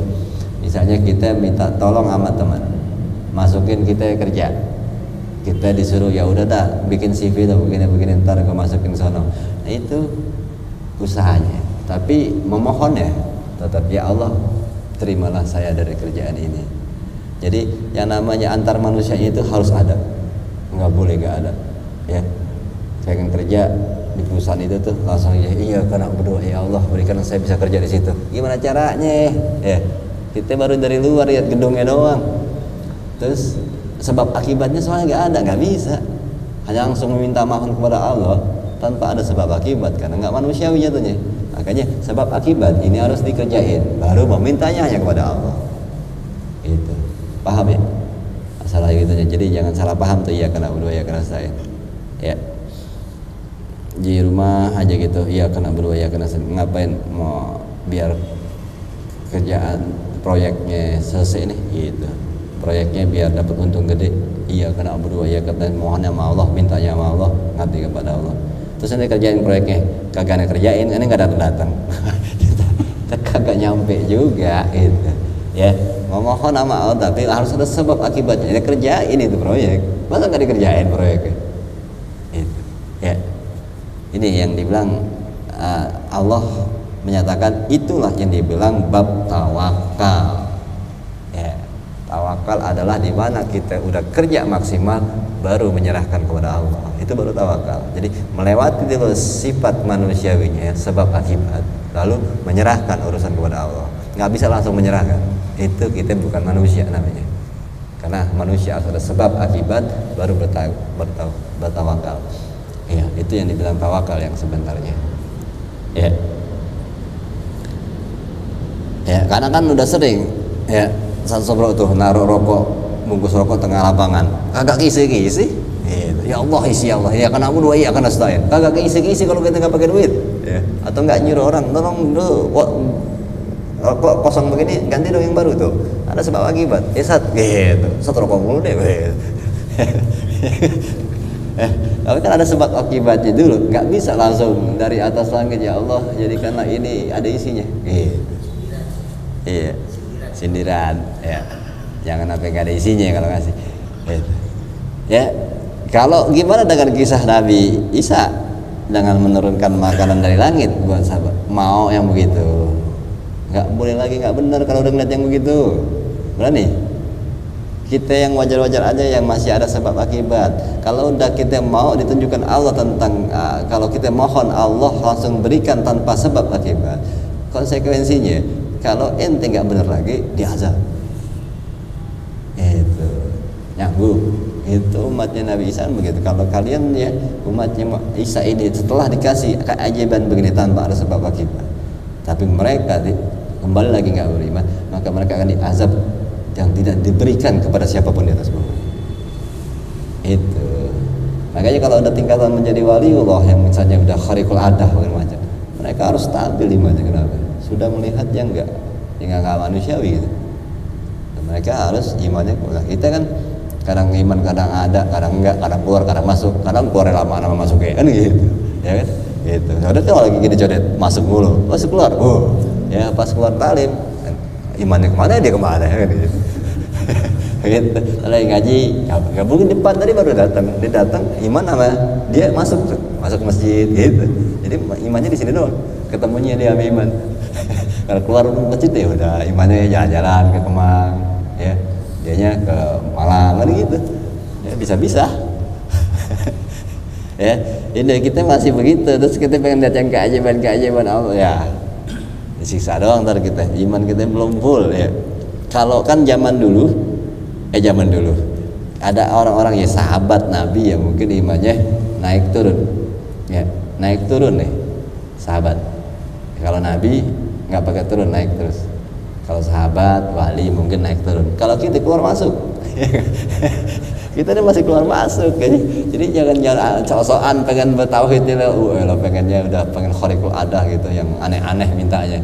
Misalnya kita minta tolong sama teman, masukin kita kerja, kita disuruh ya udah dah bikin CV tuh begini ntar gue masukin sono. Nah, itu usahanya. Tapi memohonnya tetap ya Allah, terimalah saya dari kerjaan ini. Jadi yang namanya antar manusia itu harus ada, nggak boleh nggak ada. Ya, saya akan kerja di perusahaan itu tuh langsung ya iya karena berdoa ya Allah berikan saya bisa kerja di situ. Gimana caranya? Ya, kita baru dari luar lihat gedungnya doang. Terus sebab akibatnya soalnya nggak ada, nggak bisa. Hanya langsung meminta mohon kepada Allah tanpa ada sebab akibat, karena nggak manusiawi jatuhnya. Makanya sebab akibat ini harus dikerjain, baru memintanya hanya kepada Allah. Itu paham ya? Masalah gitunya. Jadi jangan salah paham tuh ya karena berdua ya karena saya. Ya. Di rumah aja gitu, iya kena berdua ya kena ngapain mau biar kerjaan proyeknya selesai nih gitu, proyeknya biar dapat untung gede, iya kena berdua ya kena mohon sama Allah, mintanya sama Allah, ngabdi kepada Allah. Terus nanti kerjain proyeknya kagak ada kerjain, ini nggak datang kagak nyampe juga gitu ya. Memohon sama Allah tapi harus ada sebab akibatnya. Ya kerjain itu proyek, masa nggak dikerjain proyeknya itu ya. Ini yang dibilang Allah menyatakan, itulah yang dibilang bab tawakal. Ya, tawakal adalah di mana kita udah kerja maksimal baru menyerahkan kepada Allah. Itu baru tawakal. Jadi melewati dulu sifat manusiawinya, sebab akibat, lalu menyerahkan urusan kepada Allah. Nggak bisa langsung menyerahkan. Itu kita bukan manusia namanya. Karena manusia harus ada sebab akibat baru bertawakal. Ya, itu yang dibilang tawakal yang sebenarnya. Ya. Ya, karena kan udah sering ya Sobro tuh naruh rokok, bungkus rokok tengah lapangan. Kagak kisi-kisi. Gitu. Ya Allah isi Allah. Ya kan aku dua iya kan nasta'in. Kagak kisi-kisi kalau kita nggak pakai duit. Ya. Atau nggak nyuruh orang, tolong rokok kosong begini ganti dong yang baru tuh. Ada sebab akibat. Ya gitu. Satu rokok mulu deh. Tapi kan ada sebab akibatnya dulu, nggak bisa langsung dari atas langit ya Allah jadikanlah ini ada isinya. Iya, sindiran, ya. Jangan sampai nggak ada isinya kalau ngasih. Ya, kalau gimana dengan kisah Nabi Isa dengan menurunkan makanan dari langit buat sahabat? Mau yang begitu? Nggak boleh lagi, nggak benar kalau udah ngeliat yang begitu. Berani? Kita yang wajar-wajar aja yang masih ada sebab akibat. Kalau udah kita mau ditunjukkan Allah tentang kalau kita mohon Allah langsung berikan tanpa sebab akibat, konsekuensinya kalau ente nggak bener lagi diazab. Itu nyambung. Itu umatnya Nabi Isa begitu. Kalau kalian ya umatnya Isa ini setelah dikasih keajaiban begini tanpa ada sebab akibat, tapi mereka kembali lagi nggak beriman, maka mereka akan diazab yang tidak diberikan kepada siapapun di atas bumi. Itu Makanya kalau ada tingkatan menjadi waliullah yang misalnya udah khariqul adah macam, mereka harus stabil imannya. Kenapa? Sudah melihat yang enggak manusiawi gitu. Dan mereka harus imannya kuat. Kita kan kadang iman, kadang ada, kadang enggak, kadang keluar, kadang masuk, kadang keluar lama-lama masuk kan gitu. Ya kan? Gitu. Codet kalau lagi gini codet masuk mulu, masuk keluar. Ya pas keluar talim, imannya kemana dia kemana kan gitu. Gitu. Lagi ngaji, gabungin depan tadi baru datang, dia datang iman sama dia masuk masjid gitu. Jadi imannya di sini doang, ketemunya dia sama iman. Kalau keluar masjid ya udah imannya jalan-jalan ke Kemang, ya dianya ke Malang kan gitu. Ya bisa-bisa. Ya, ini kita masih begitu, terus kita pengen lihat yang keajaiban Allah ya. Disiksa doang ntar kita, iman kita belum full ya. Kalau kan zaman dulu ada orang-orang ya sahabat Nabi yang mungkin imannya naik turun nih sahabat. Kalau Nabi nggak pakai turun, naik terus. Kalau sahabat wali mungkin naik turun. Kalau kita keluar masuk kita ini masih keluar masuk ya. Jadi jangan sok-sokan pengen bertauhid lo pengennya udah pengen khariqul adah gitu yang aneh-aneh mintanya.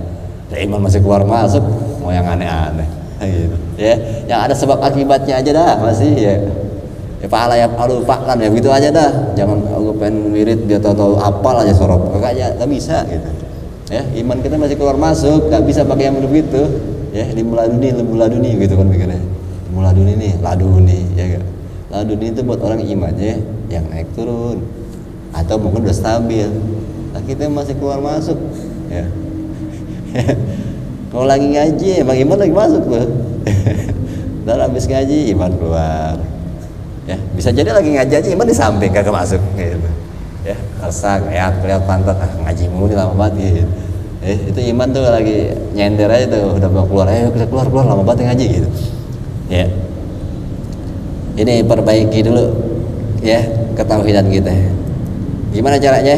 Iman masih keluar masuk mau yang aneh-aneh gitu. Ya, yang ada sebab akibatnya aja dah masih ya pahala ya paklan ya begitu aja dah. Jangan aku pengen wirid dia tahu apal aja sorop kagaknya nggak bisa gitu. Ya, iman kita masih keluar masuk, nggak bisa pakai yang begitu ya. Limuladuni gitu kan pikirnya. Limuladuni nih, laduni ya gak? Laduni itu buat orang imannya yang naik turun atau mungkin udah stabil. Nah, kita masih keluar masuk ya. Kalau lagi ngaji emang iman lagi masuk tuh. Dan habis ngaji iman keluar. Ya, bisa jadi lagi ngaji aja iman di samping kagak masuk gitu. Ya, rasa kelihatan pantat ngaji mulu lama banget gitu. Itu iman tuh lagi nyender aja tuh udah mau keluar, ayo kita keluar lama banget ngaji gitu. Ya. Ini perbaiki dulu ya ketauhidan kita. Gimana caranya?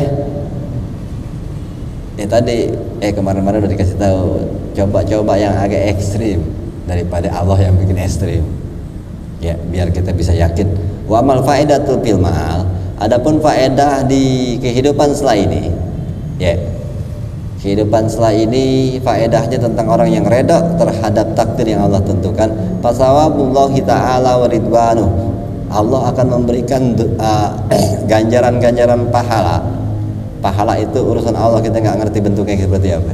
Tadi kemarin-kemarin udah dikasih tahu, coba yang agak ekstrim daripada Allah yang bikin ekstrim. Ya, biar kita bisa yakin. Wa amal faedatul fil ma'al. Adapun faedah di kehidupan setelah ini. Ya. Kehidupan setelah ini faedahnya tentang orang yang reda terhadap takdir yang Allah tentukan. Fasawabullahi ta'ala wa ridwanuh. Allah akan memberikan ganjaran-ganjaran pahala. Pahala itu urusan Allah, kita nggak ngerti bentuknya seperti apa.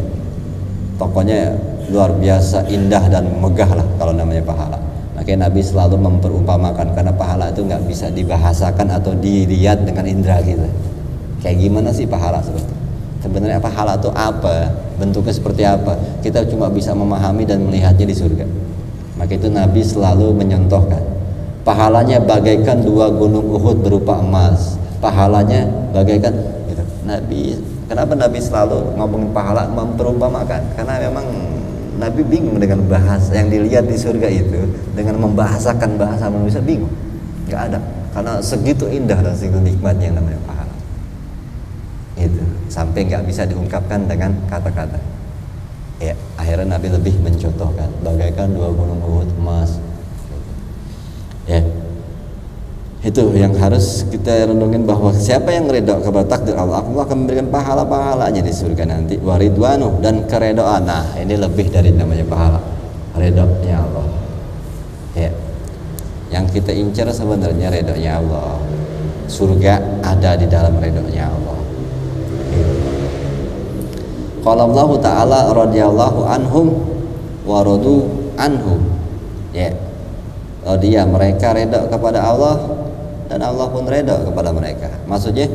Pokoknya luar biasa indah dan megah lah kalau namanya pahala. Makanya Nabi selalu memperumpamakan, karena pahala itu nggak bisa dibahasakan atau dilihat dengan indera kita. Kayak gimana sih pahala seperti? Sebenarnya pahala itu apa? Bentuknya seperti apa? Kita cuma bisa memahami dan melihatnya di surga. Maka itu Nabi selalu menyontohkan. Pahalanya bagaikan 2 gunung Uhud berupa emas. Pahalanya bagaikan gitu. Kenapa Nabi selalu ngomongin pahala, memperumpamakan? Karena memang Nabi bingung dengan bahasa yang dilihat di surga itu, dengan membahasakan bahasa manusia bingung. Gak ada. Karena segitu indah dan segitu nikmatnya yang namanya pahala. Itu sampai nggak bisa diungkapkan dengan kata-kata. Ya, akhirnya Nabi lebih mencontohkan bagaikan 2 gunung Uhud emas. Ya, itu yang harus kita renungin, bahwa siapa yang ridho kepada takdir Allah, Allah akan memberikan pahala-pahalanya di surga nanti. Waridwanu, dan keredoan. Nah, ini lebih dari namanya pahala, ridhonya Allah. Ya, yang kita incar sebenarnya ridhonya Allah. Surga ada di dalam ridhonya Allah. Qala Allah Ta'ala radhiyallahu anhum wa radu anhum. Ya. Dia mereka reda kepada Allah dan Allah pun reda kepada mereka. Maksudnya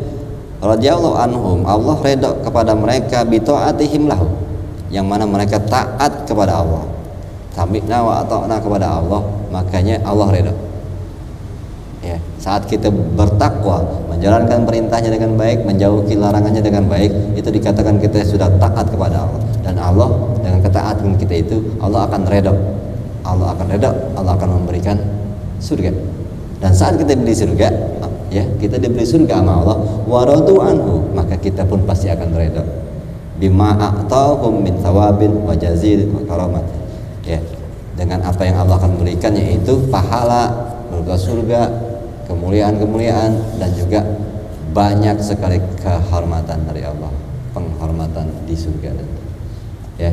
radhiyallahu anhum, Allah reda kepada mereka bi ta'atihim lahu, yang mana mereka taat kepada Allah. Sami'na wa ata'na kepada Allah, makanya Allah reda. Ya, saat kita bertakwa, menjalankan perintahnya dengan baik, menjauhi larangannya dengan baik, itu dikatakan kita sudah taat kepada Allah. Dan Allah dengan ketaatan kita itu, Allah akan redha. Allah akan redha, Allah akan memberikan surga. Dan saat kita diberi surga, ya, kita diberi surga sama Allah, wa radu anhu, maka kita pun pasti akan redha. Bima a'tahum min thawabin wa jazil wa karamat. Ya, dengan apa yang Allah akan berikan, yaitu pahala berupa surga, kemuliaan-kemuliaan dan juga banyak sekali kehormatan dari Allah, penghormatan di surga nanti. Ya,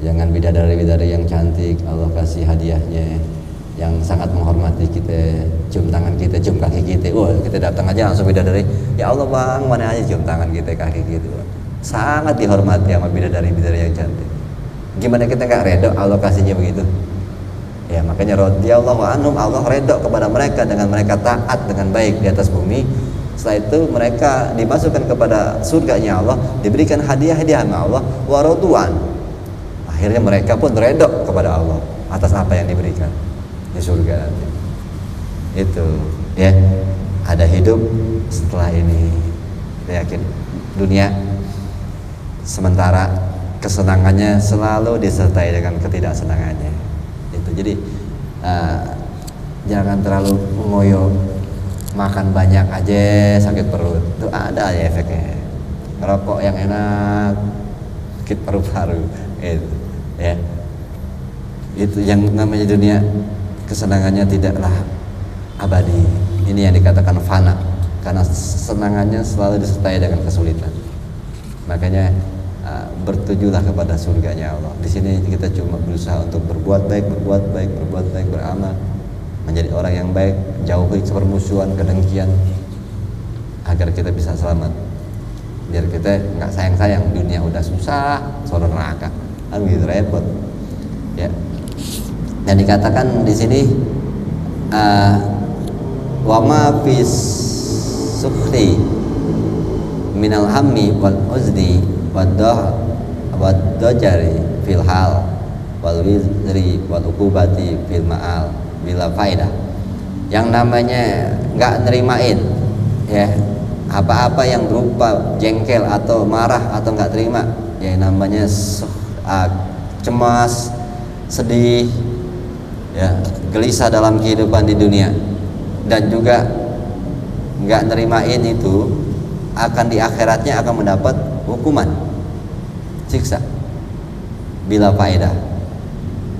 jangan bidadari-bidadari yang cantik Allah kasih hadiahnya, yang sangat menghormati kita, cium tangan kita, cium kaki kita. Wah, kita datang aja langsung bidadari, ya Allah bang, mana aja cium tangan kita, kaki kita. Sangat dihormati sama bidadari-bidadari yang cantik. Gimana kita nggak redho Allah kasihnya begitu? Ya, makanya radhiyallahu anhum, Allah redho kepada mereka dengan mereka taat dengan baik di atas bumi. Setelah itu mereka dimasukkan kepada surganya Allah, diberikan hadiah-hadiah sama Allah, wa radwan. Akhirnya mereka pun redho kepada Allah atas apa yang diberikan di surga nanti. Itu ya, ada hidup setelah ini. Saya yakin dunia sementara kesenangannya selalu disertai dengan ketidaksenangannya. Itu jadi jangan terlalu ngoyo, makan banyak aja sakit perut. Itu ada aja efeknya. Ngerokok yang enak sakit paru-paru. Itu ya, itu yang namanya dunia, kesenangannya tidaklah abadi. Ini yang dikatakan fana, karena kesenangannya selalu disertai dengan kesulitan. Makanya bertujulah kepada surganya Allah. Di sini kita cuma berusaha untuk berbuat baik, beramal, menjadi orang yang baik, jauhi permusuhan, kedengkian, agar kita bisa selamat. Biar kita nggak sayang-sayang, dunia udah susah, sorot neraka, kan gitu repot. Ya. Dan dikatakan di sini wa ma fis sukhri minal hammi wal uzni wadajari fil hal wal wizri wal ukubati fil ma'al bila faidah. Yang namanya nggak nerimain ya apa-apa yang berupa jengkel atau marah atau nggak terima, ya namanya cemas, sedih, ya gelisah dalam kehidupan di dunia, dan juga nggak nerimain itu akan di akhiratnya akan mendapat hukuman, siksa bila faedah.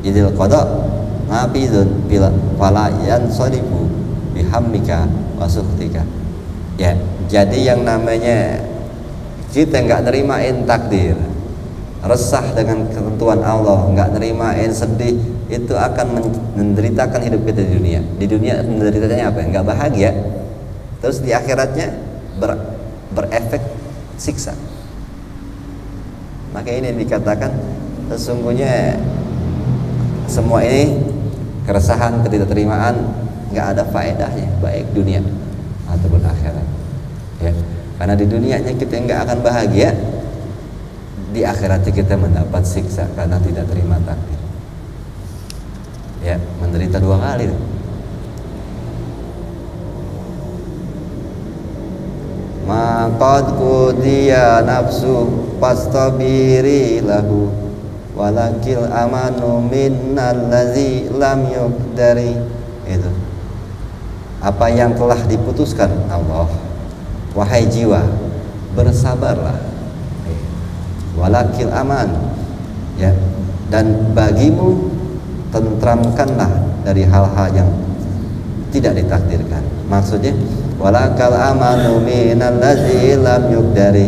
Idil qada ngabidun bila fala yansarifu bihamdika wa sukhtika. Ya, jadi yang namanya kita nggak nerimain takdir, resah dengan ketentuan Allah, nggak nerimain sedih, itu akan menderitakan hidup kita di dunia. Di dunia menderitanya apa? Nggak bahagia. Terus di akhiratnya berefek siksa. Maka ini dikatakan sesungguhnya semua ini keresahan, ketidakterimaan nggak ada faedahnya, baik dunia ataupun akhirat. Ya, karena di dunianya kita nggak akan bahagia, di akhiratnya kita mendapat siksa karena tidak terima takdir. Ya, menderita dua kali. Maqad qudiya nafsu fastabiri lahu walakil amanu minnal ladzi lam yuqdari. Itu apa yang telah diputuskan Allah, wahai jiwa bersabarlah, walakil aman, ya, dan bagimu tentramkanlah dari hal-hal yang tidak ditakdirkan. Maksudnya walakal amanu minal ladzi lam yuqdari,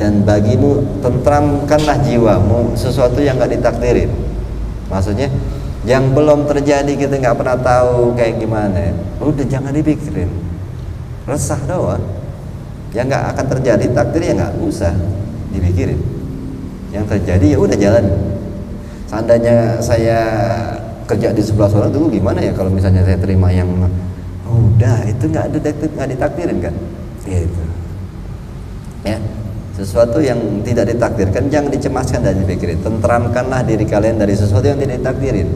dan bagimu tentramkanlah jiwamu sesuatu yang nggak ditakdirin. Maksudnya yang belum terjadi, kita nggak pernah tahu kayak gimana, udah jangan dipikirin, resah doang. Yang nggak akan terjadi takdirnya nggak usah dipikirin, yang terjadi ya udah jalan. Seandainya saya kerja di sebelah sana dulu gimana ya kalau misalnya saya terima yang udah itu nggak ditakdirin kan, gitu ya. Sesuatu yang tidak ditakdirkan jangan dicemaskan dan dipikirin. Tentramkanlah diri kalian dari sesuatu yang tidak ditakdirin.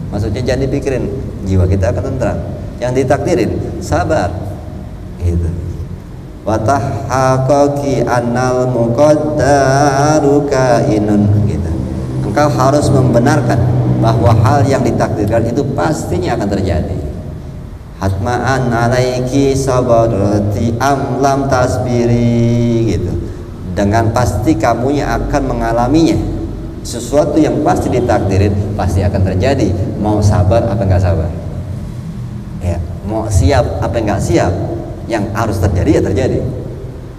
Maksudnya jangan dipikirin, jiwa kita akan tentram. Yang ditakdirin sabar, gitu. Watahaqaqi annal muqaddaru kainun, gitu. Engkau harus membenarkan bahwa hal yang ditakdirkan itu pastinya akan terjadi. Hatma'an alaiki sabarati am lam tasbiri, gitu. Dengan pasti kamunya akan mengalaminya. Sesuatu yang pasti ditakdirin pasti akan terjadi, mau sabar apa nggak sabar. Ya, mau siap apa nggak siap, yang harus terjadi ya terjadi.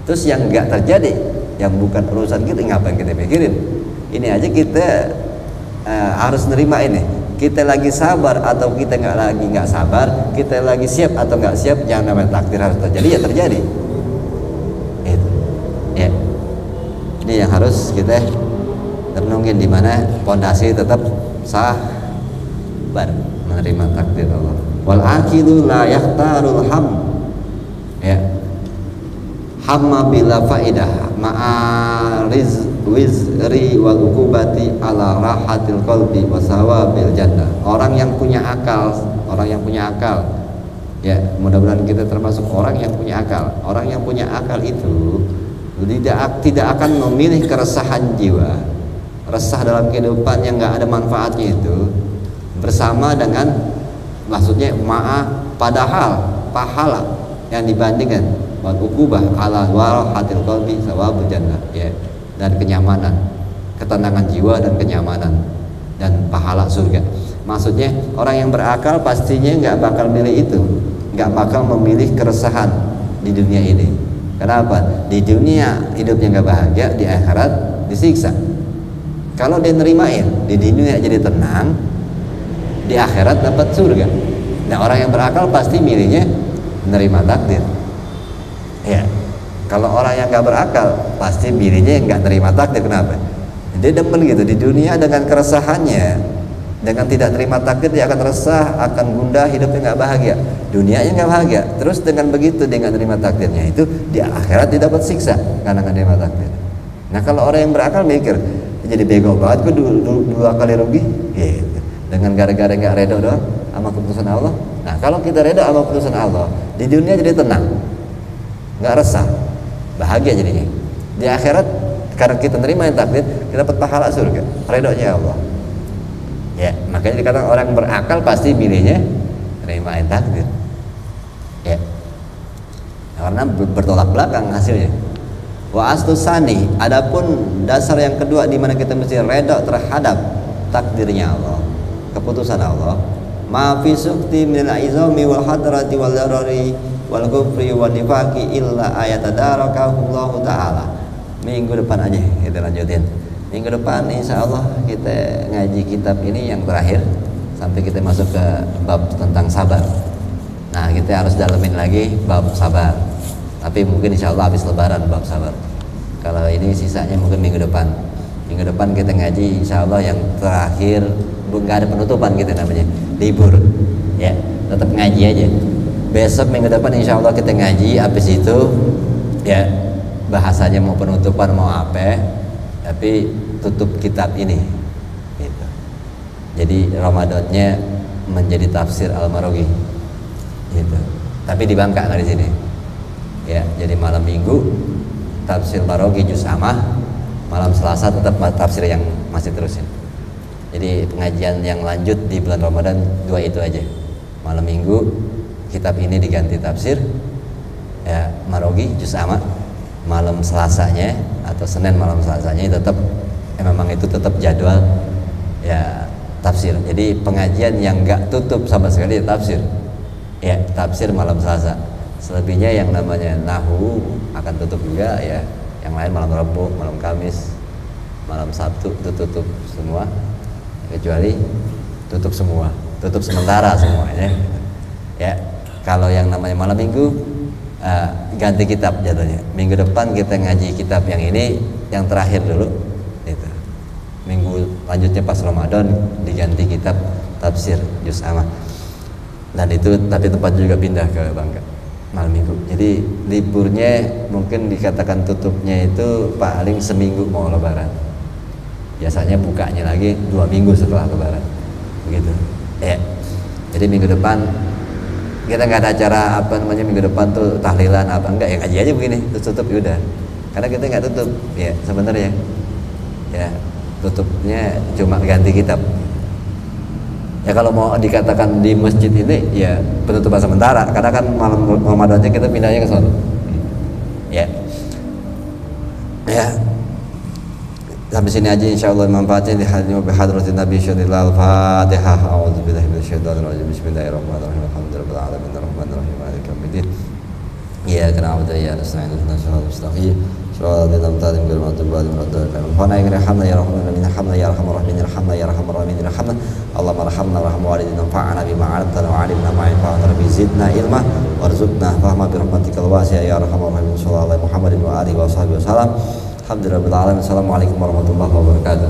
Terus yang nggak terjadi, yang bukan urusan kita, ngapain kita pikirin? Ini aja kita harus nerima ini. Kita lagi sabar atau kita nggak sabar, kita lagi siap atau nggak siap, yang namanya takdir harus terjadi ya terjadi. Itu, ya. Ini yang harus kita renungin, di mana pondasi tetap sabar menerima takdir Allah. Wal aqilu la yahtarul ham, ya, hamma bila faidah ma'ariz wizri wal ukubati ala rahatil qalbi wa sawabil jannah. Orang yang punya akal, ya, mudah-mudahan kita termasuk orang yang punya akal. Orang yang punya akal itu tidak akan memilih keresahan jiwa, resah dalam kehidupan yang nggak ada manfaatnya itu, bersama dengan, maksudnya padahal pahala yang dibandingkan wal ukubah ala rahatil qalbi sawabul jannah, ya, dan kenyamanan, ketenangan jiwa dan kenyamanan dan pahala surga. Maksudnya orang yang berakal pastinya nggak bakal milih itu, nggak bakal memilih keresahan di dunia ini. Kenapa? Di dunia hidupnya nggak bahagia, di akhirat disiksa. Kalau dia nerimain, di dunia jadi tenang, di akhirat dapat surga. Nah, orang yang berakal pasti milihnya menerima takdir. Ya, kalau orang yang nggak berakal pasti milihnya nggak nerima takdir. Kenapa? Dia demen gitu di dunia dengan keresahannya, dengan tidak terima takdir dia akan resah, akan gundah, hidupnya nggak bahagia, dunianya nggak bahagia. Terus dengan begitu dengan terima takdirnya itu di akhirat dia dapat siksa karena nggak terima takdir. Nah, kalau orang yang berakal mikir, jadi bego banget, gue dua kali rugi, gitu. Dengan gara-gara nggak redo doang sama keputusan Allah. Nah, kalau kita redo sama keputusan Allah, di dunia jadi tenang, nggak resah, bahagia jadinya. Di akhirat karena kita terima yang takdir, kita dapat pahala surga, redonya Allah. Ya, makanya dikatakan orang berakal pasti milihnya terima yang takdir. Ya, karena bertolak belakang hasilnya. Wa astusani, adapun dasar yang kedua di mana kita mesti redha terhadap takdirnya Allah, keputusan Allah. Ma fi sukti min al-izami wal hadrati wal darari wal kufri wal nifaqi illa ayatadarakahu Allah taala. Minggu depan aja kita lanjutin. Minggu depan insya Allah kita ngaji kitab ini yang terakhir sampai kita masuk ke bab tentang sabar. Nah, kita harus dalemin lagi bab sabar. Tapi mungkin insya Allah habis lebaran bab sabar. Kalau ini sisanya mungkin minggu depan. Minggu depan kita ngaji insya Allah yang terakhir, nggak ada penutupan gitu namanya, libur. Ya, tetap ngaji aja. Besok minggu depan insya Allah kita ngaji. Habis itu ya bahasanya mau penutupan mau apa, tapi tutup kitab ini. Gitu. Jadi Ramadannya menjadi tafsir Al-Maraghi. Gitu. Tapi di Bangka nggak di sini. Ya, jadi malam Minggu tafsir Maraghi juz amah, malam Selasa tetap tafsir yang masih terusin. Jadi pengajian yang lanjut di bulan Ramadan dua itu aja. Malam Minggu kitab ini diganti tafsir ya Maraghi juz amah, malam Selasanya atau Senin malam Selasanya tetap memang itu tetap jadwal ya tafsir. Jadi pengajian yang enggak tutup sama sekali ya tafsir. Ya, tafsir malam Selasa. Selebihnya yang namanya nahwu akan tutup juga ya. Yang lain malam Rabu, malam Kamis, malam Sabtu itu tutup semua. Kecuali tutup semua, tutup sementara semuanya. Ya, kalau yang namanya malam Minggu ganti kitab jatuhnya. Minggu depan kita ngaji kitab yang ini, yang terakhir dulu. Itu. Minggu lanjutnya pas Ramadan diganti kitab tafsir juz amah. Dan itu tapi tempat juga pindah ke Bangka malam Minggu. Jadi liburnya mungkin dikatakan tutupnya itu paling seminggu mau Lebaran. Biasanya bukanya lagi 2 minggu setelah Lebaran. Begitu. Ya. Jadi minggu depan kita nggak ada acara apa namanya minggu depan tuh tahlilan apa enggak, ya ngaji aja begini terus tutup udah. Karena kita nggak tutup ya sebenarnya. Ya, tutupnya cuma ganti kitab. Ya kalau mau dikatakan di masjid ini ya penutupan sementara karena kan malam Ramadannya kita pindahnya ke sana. Ya. Ya. Sampai sini aja insyaallah manfaatnya di hadis bihadratin Nabi sallallahu Al-Fatihah. A'udzubillahi minasyaitonir rajim. Bismillahirrahmanirrahim. Alhamdulillahirabbil alamin arrahmanirrahim maliki yaumiddin. Iyyaka na'budu wa iyyaka nasta'in ihdinas siratal mustaqim. Shiratal ladzina an'amta alaihim ghairil maghdubi alaihim waladdallin. Rabbana ighfir ya rahman irhamna ya arhamar rahimin irhamna ya arhamar rahimin irhamna. Allahumma arhamna warham walidina wanfa'na bima 'allamtana wa 'allimna ma yanfa'una rabbi zidna ilma warzuqna fahma bi rahmatikal wasi'ah ya arhamar rahimin. Shallallahu alaihi Muhammadin wa alihi washabihi wasallam. Alhamdulillahirabbil alamin. Assalamualaikum warahmatullahi wabarakatuh.